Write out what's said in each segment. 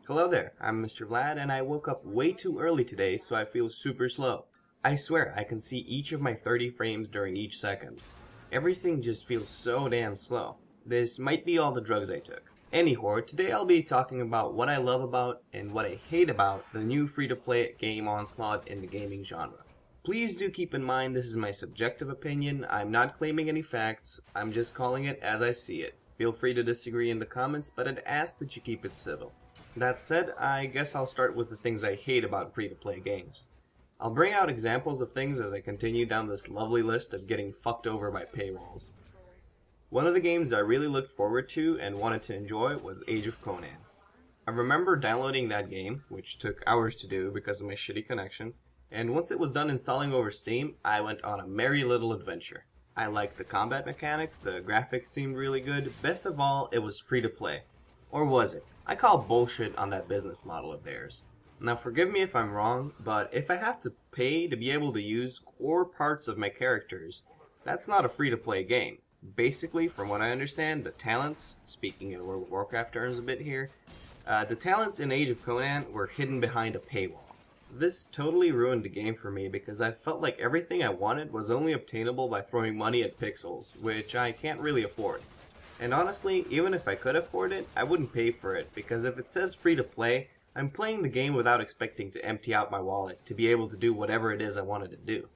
Hello there, I'm Mr. Vlad, and I woke up way too early today, so I feel super slow. I swear, I can see each of my 30 frames during each second. Everything just feels so damn slow. This might be all the drugs I took. Anyhow, today I'll be talking about what I love about and what I hate about the new free-to-play game onslaught in the gaming genre. Please do keep in mind this is my subjective opinion. I'm not claiming any facts, I'm just calling it as I see it. Feel free to disagree in the comments, but I'd ask that you keep it civil. That said, I guess I'll start with the things I hate about free-to-play games. I'll bring out examples of things as I continue down this lovely list of getting fucked over by paywalls. One of the games I really looked forward to and wanted to enjoy was Age of Conan. I remember downloading that game, which took hours to do because of my shitty connection, and once it was done installing over Steam, I went on a merry little adventure. I liked the combat mechanics, the graphics seemed really good, best of all, it was free to play. Or was it? I call bullshit on that business model of theirs. Now forgive me if I'm wrong, but if I have to pay to be able to use core parts of my characters, that's not a free-to-play game. Basically, from what I understand, the talents, speaking in World of Warcraft terms a bit here, the talents in Age of Conan were hidden behind a paywall. This totally ruined the game for me because I felt like everything I wanted was only obtainable by throwing money at pixels, which I can't really afford. And honestly, even if I could afford it, I wouldn't pay for it, because if it says free to play, I'm playing the game without expecting to empty out my wallet to be able to do whatever it is I wanted to do.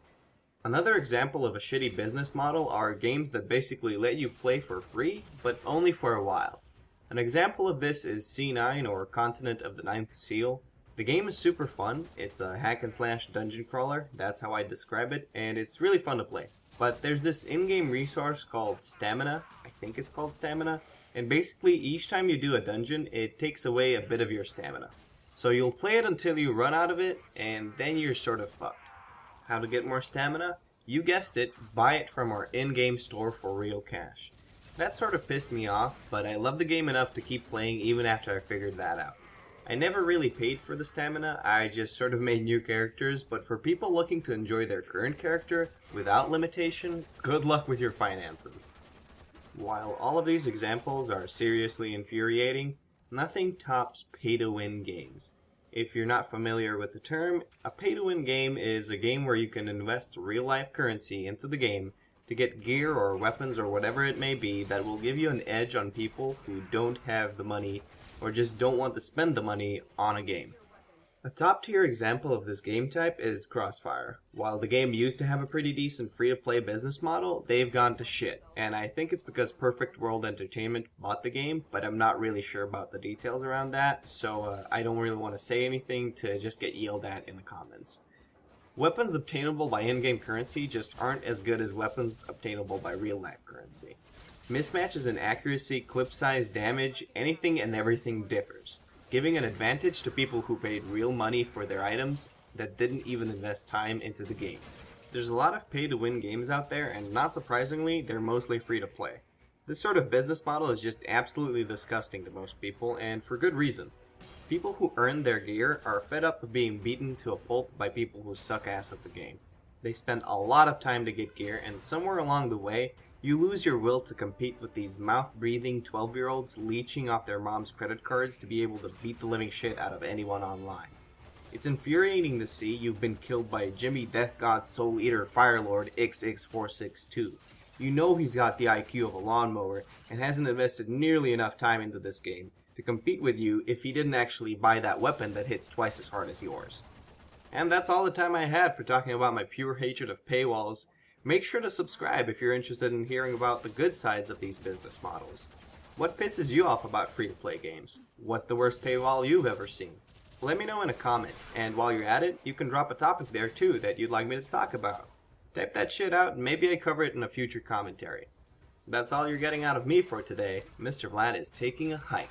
Another example of a shitty business model are games that basically let you play for free, but only for a while. An example of this is C9 or Continent of the Ninth Seal. The game is super fun, it's a hack and slash dungeon crawler, that's how I describe it, and it's really fun to play. But there's this in-game resource called Stamina, I think it's called Stamina, and basically each time you do a dungeon, it takes away a bit of your stamina. So you'll play it until you run out of it, and then you're sort of fucked. How to get more stamina? You guessed it, buy it from our in-game store for real cash. That sort of pissed me off, but I love the game enough to keep playing even after I figured that out. I never really paid for the stamina, I just sort of made new characters, but for people looking to enjoy their current character without limitation, good luck with your finances. While all of these examples are seriously infuriating, nothing tops pay-to-win games. If you're not familiar with the term, a pay-to-win game is a game where you can invest real-life currency into the game to get gear or weapons or whatever it may be that will give you an edge on people who don't have the money or just don't want to spend the money on a game. A top-tier example of this game type is Crossfire. While the game used to have a pretty decent free-to-play business model, they've gone to shit, and I think it's because Perfect World Entertainment bought the game, but I'm not really sure about the details around that, so I don't really want to say anything to just get yelled at in the comments. Weapons obtainable by in-game currency just aren't as good as weapons obtainable by real-life currency. Mismatches in accuracy, clip size, damage, anything and everything differs, giving an advantage to people who paid real money for their items that didn't even invest time into the game. There's a lot of pay-to-win games out there, and not surprisingly, they're mostly free-to-play. This sort of business model is just absolutely disgusting to most people, and for good reason. People who earn their gear are fed up of being beaten to a pulp by people who suck ass at the game. They spend a lot of time to get gear, and somewhere along the way, you lose your will to compete with these mouth-breathing 12-year-olds leeching off their mom's credit cards to be able to beat the living shit out of anyone online. It's infuriating to see you've been killed by Jimmy Death God Soul Eater Firelord XX462. You know he's got the IQ of a lawnmower and hasn't invested nearly enough time into this game to compete with you if he didn't actually buy that weapon that hits twice as hard as yours. And that's all the time I had for talking about my pure hatred of paywalls. Make sure to subscribe if you're interested in hearing about the good sides of these business models. What pisses you off about free-to-play games? What's the worst paywall you've ever seen? Let me know in a comment, and while you're at it, you can drop a topic there too that you'd like me to talk about. Type that shit out and maybe I cover it in a future commentary. That's all you're getting out of me for today. Mr. Vlad is taking a hike.